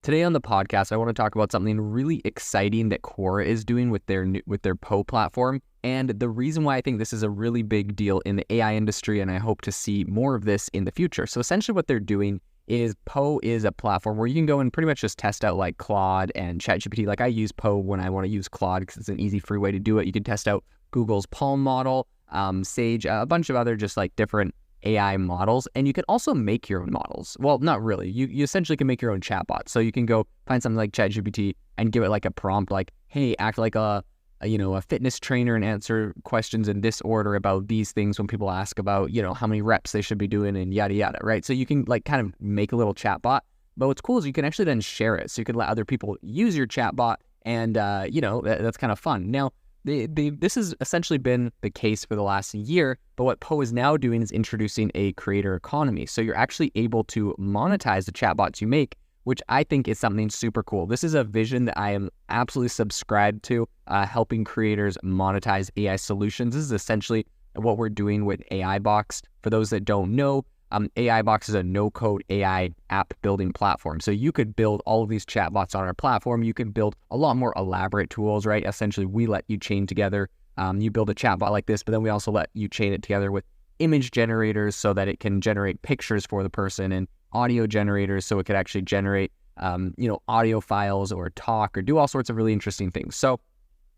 Today on the podcast, I want to talk about something really exciting that Quora is doing with their Poe platform. And the reason why I think this is a really big deal in the AI industry, and I hope to see more of this in the future. So essentially what they're doing is Poe is a platform where you can go and pretty much just test out like Claude and ChatGPT. Like I use Poe when I want to use Claude because it's an easy free way to do it. You can test out Google's Palm model, Sage, a bunch of other just like different AI models, and you can also make your own models. Well, not really. You essentially can make your own chatbot. So you can go find something like ChatGPT and give it like a prompt like, hey, act like a fitness trainer and answer questions in this order about these things when people ask about, how many reps they should be doing and yada, yada, right? So you can like kind of make a little chatbot, but what's cool is you can actually then share it. So you can let other people use your chatbot and, that's kind of fun. Now, this has essentially been the case for the last year, but what Poe is now doing is introducing a creator economy. So you're actually able to monetize the chatbots you make, which I think is something super cool. This is a vision that I am absolutely subscribed to, helping creators monetize AI solutions. This is essentially what we're doing with AI Box. For those that don't know, AI Box is a no-code AI app building platform. So you could build all of these chatbots on our platform. You can build a lot more elaborate tools, right? Essentially, we let you chain together. You build a chatbot like this, but then we also let you chain it together with image generators so that it can generate pictures for the person, and audio generators so it could actually generate, audio files or talk or do all sorts of really interesting things. So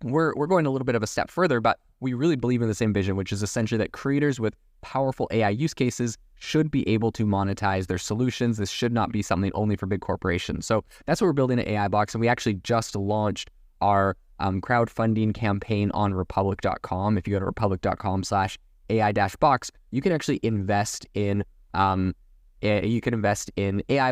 we're going a little bit of a step further, but we really believe in the same vision, which is essentially that creators with powerful AI use cases should be able to monetize their solutions. This should not be something only for big corporations. So that's what we're building at AI Box, and we actually just launched our crowdfunding campaign on republic.com. If you go to republic.com/AI-box, you can actually invest in AI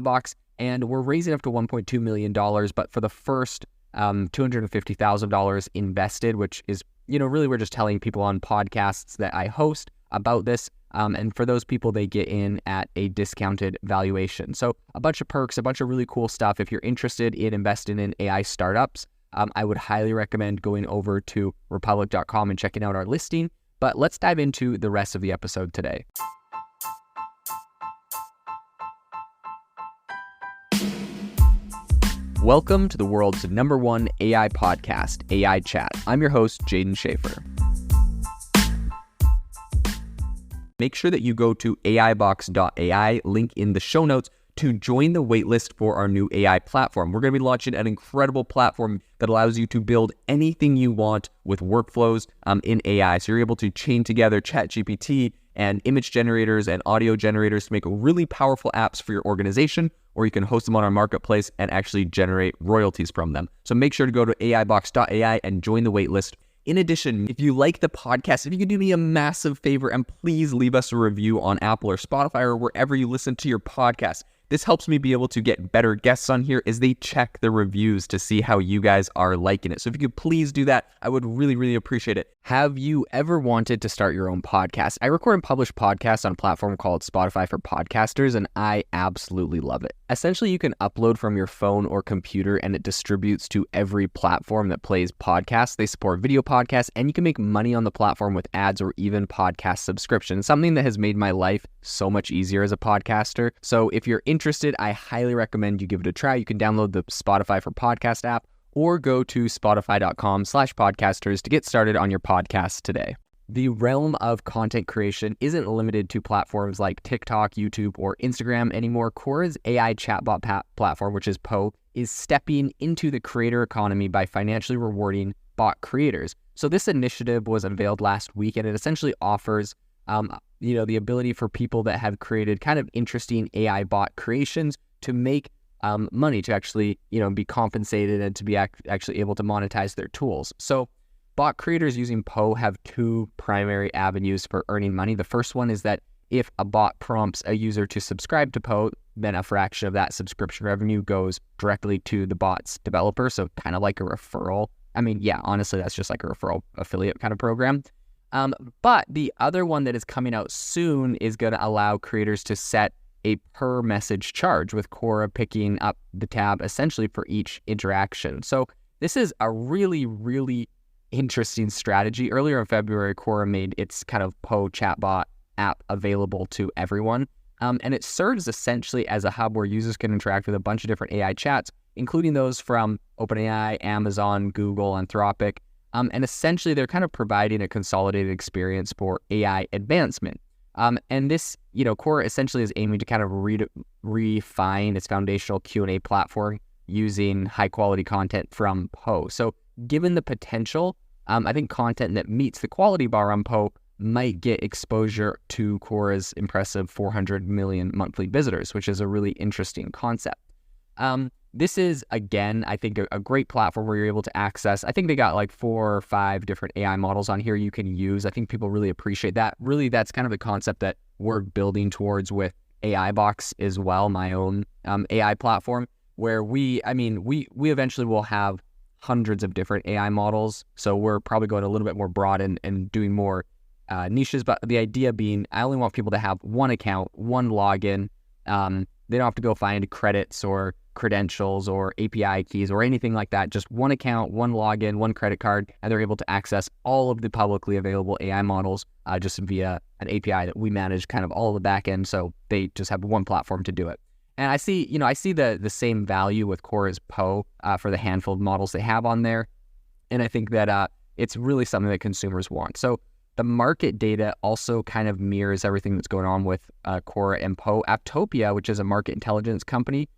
Box, and we're raising up to $1.2 million, but for the first $250,000 invested, which is, really we're just telling people on podcasts that I host about this. And for those people, they get in at a discounted valuation. So a bunch of perks, a bunch of really cool stuff. If you're interested in investing in AI startups, I would highly recommend going over to republic.com and checking out our listing. But let's dive into the rest of the episode today. Welcome to the world's #1 AI podcast, AI Chat. I'm your host, Jaden Schaefer. Make sure that you go to aibox.ai, link in the show notes, to join the waitlist for our new AI platform. We're going to be launching an incredible platform that allows you to build anything you want with workflows in AI. So you're able to chain together ChatGPT and image generators and audio generators to make really powerful apps for your organization, or you can host them on our marketplace and actually generate royalties from them. So make sure to go to aibox.ai and join the waitlist. In addition, if you like the podcast, if you could do me a massive favor and please leave us a review on Apple or Spotify or wherever you listen to your podcast. This helps me be able to get better guests on here as they check the reviews to see how you guys are liking it. So if you could please do that, I would really, really appreciate it. Have you ever wanted to start your own podcast? I record and publish podcasts on a platform called Spotify for Podcasters, and I absolutely love it. Essentially, you can upload from your phone or computer, and it distributes to every platform that plays podcasts. They support video podcasts, and you can make money on the platform with ads or even podcast subscriptions, something that has made my life so much easier as a podcaster. So if you're interested, I highly recommend you give it a try. You can download the Spotify for Podcast app or go to spotify.com/podcasters to get started on your podcast today. The realm of content creation isn't limited to platforms like TikTok, YouTube, or Instagram anymore. Quora's AI chatbot platform, which is Poe, is stepping into the creator economy by financially rewarding bot creators. So this initiative was unveiled last week, and it essentially offers the ability for people that have created kind of interesting AI bot creations to make money, to actually, be compensated and to be actually able to monetize their tools. So bot creators using Poe have two primary avenues for earning money. The first one is that if a bot prompts a user to subscribe to Poe, then a fraction of that subscription revenue goes directly to the bot's developer. So kind of like a referral. I mean, yeah, honestly, that's just like a referral affiliate kind of program. But the other one that is coming out soon is going to allow creators to set a per message charge, with Quora picking up the tab essentially for each interaction. So this is a really, really interesting strategy. Earlier in February, Quora made its kind of Poe chatbot app available to everyone. And it serves essentially as a hub where users can interact with a bunch of different AI chats including those from OpenAI, Amazon, Google, Anthropic. And essentially, they're kind of providing a consolidated experience for AI advancement. And this, Quora essentially is aiming to kind of refine its foundational Q&A platform using high-quality content from Poe. So given the potential, I think content that meets the quality bar on Poe might get exposure to Quora's impressive 400 million monthly visitors, which is a really interesting concept. This is, again, I think a great platform where you're able to access. I think they got like 4 or 5 different AI models on here you can use. I think people really appreciate that. Really, that's kind of the concept that we're building towards with AI Box as well, my own AI platform, where we eventually will have hundreds of different AI models. So we're probably going a little bit more broad and doing more niches. But the idea being, I only want people to have one account, one login. They don't have to go find credits or credentials or API keys or anything like that. Just one account, one login, one credit card, and they're able to access all of the publicly available AI models just via an API that we manage kind of all of the back end. So they just have one platform to do it. And I see the same value with Quora's Poe for the handful of models they have on there. And I think that it's really something that consumers want. So the market data also kind of mirrors everything that's going on with Quora and Poe. Apptopia, which is a market intelligence company,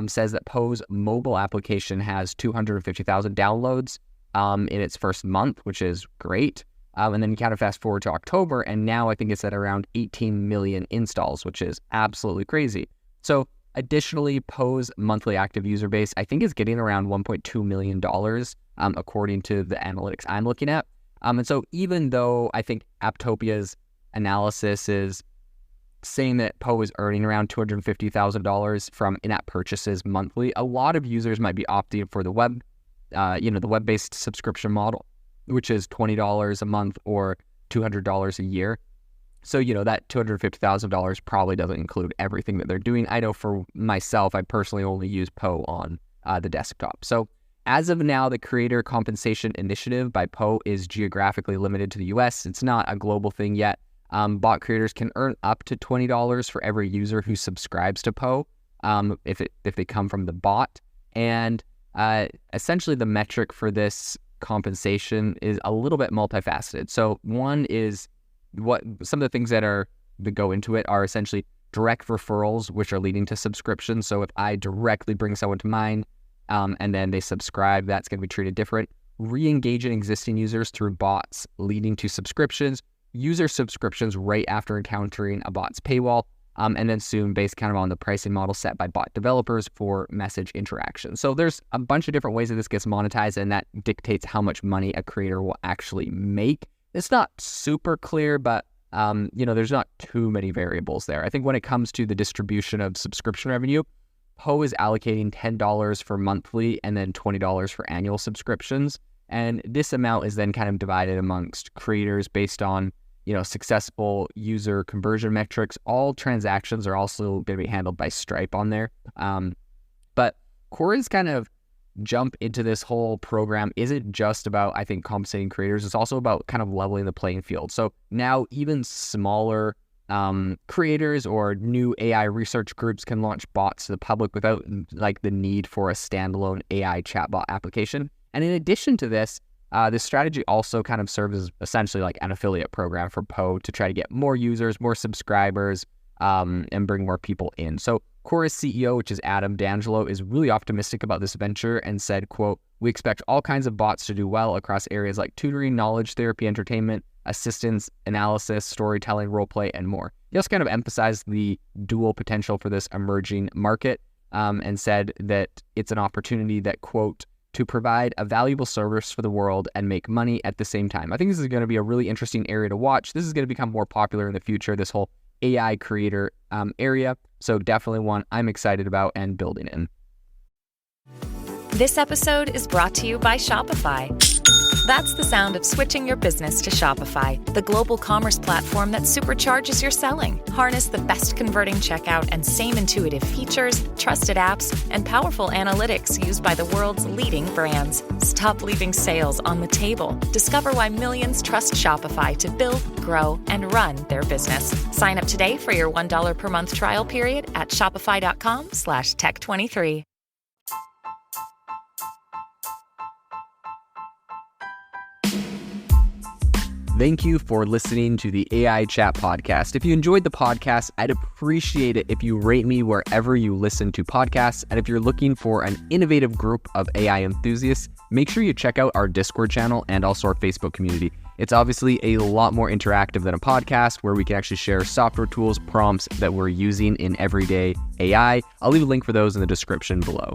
says that Poe's mobile application has 250,000 downloads in its first month, which is great. And then you kind of fast forward to October, and now I think it's at around 18 million installs, which is absolutely crazy. So additionally, Poe's monthly active user base, I think, is getting around $1.2 million, according to the analytics I'm looking at. And so even though I think Apptopia's analysis is saying that Poe is earning around $250,000 from in-app purchases monthly, a lot of users might be opting for the the web-based subscription model, which is $20 a month or $200 a year. So, that $250,000 probably doesn't include everything that they're doing. I know for myself, I personally only use Poe on the desktop. So as of now, the Creator Compensation Initiative by Poe is geographically limited to the US. It's not a global thing yet. Bot creators can earn up to $20 for every user who subscribes to Poe if they come from the bot. And essentially the metric for this compensation is a little bit multifaceted. So one is what some of the things that go into it are essentially direct referrals, which are leading to subscriptions. So if I directly bring someone to mine and then they subscribe, that's going to be treated different. Re-engaging existing users through bots leading to subscriptions. User subscriptions right after encountering a bot's paywall, and then soon based kind of on the pricing model set by bot developers for message interaction. So there's a bunch of different ways that this gets monetized, and that dictates how much money a creator will actually make. It's not super clear, but there's not too many variables there. I think when it comes to the distribution of subscription revenue, Poe is allocating $10 for monthly and then $20 for annual subscriptions. And this amount is then kind of divided amongst creators based on, successful user conversion metrics. All transactions are also going to be handled by Stripe on there. But Quora's kind of jump into this whole program isn't just about, I think, compensating creators. It's also about kind of leveling the playing field. So now even smaller creators or new AI research groups can launch bots to the public without the need for a standalone AI chatbot application. And in addition to this strategy also kind of serves as essentially like an affiliate program for Poe to try to get more users, more subscribers, and bring more people in. So Quora's CEO, which is Adam D'Angelo, is really optimistic about this venture and said, quote, "We expect all kinds of bots to do well across areas like tutoring, knowledge, therapy, entertainment, assistance, analysis, storytelling, roleplay, and more." He also kind of emphasized the dual potential for this emerging market and said that it's an opportunity that, quote, "to provide a valuable service for the world and make money at the same time." I think this is going to be a really interesting area to watch. This is going to become more popular in the future, this whole AI creator area. So definitely one I'm excited about and building in. This episode is brought to you by Shopify. That's the sound of switching your business to Shopify, the global commerce platform that supercharges your selling. Harness the best converting checkout and same intuitive features, trusted apps, and powerful analytics used by the world's leading brands. Stop leaving sales on the table. Discover why millions trust Shopify to build, grow, and run their business. Sign up today for your $1 per month trial period at shopify.com/tech23. Thank you for listening to the AI Chat Podcast. If you enjoyed the podcast, I'd appreciate it if you rate me wherever you listen to podcasts. And if you're looking for an innovative group of AI enthusiasts, make sure you check out our Discord channel and also our Facebook community. It's obviously a lot more interactive than a podcast where we can actually share software tools, prompts that we're using in everyday AI. I'll leave a link for those in the description below.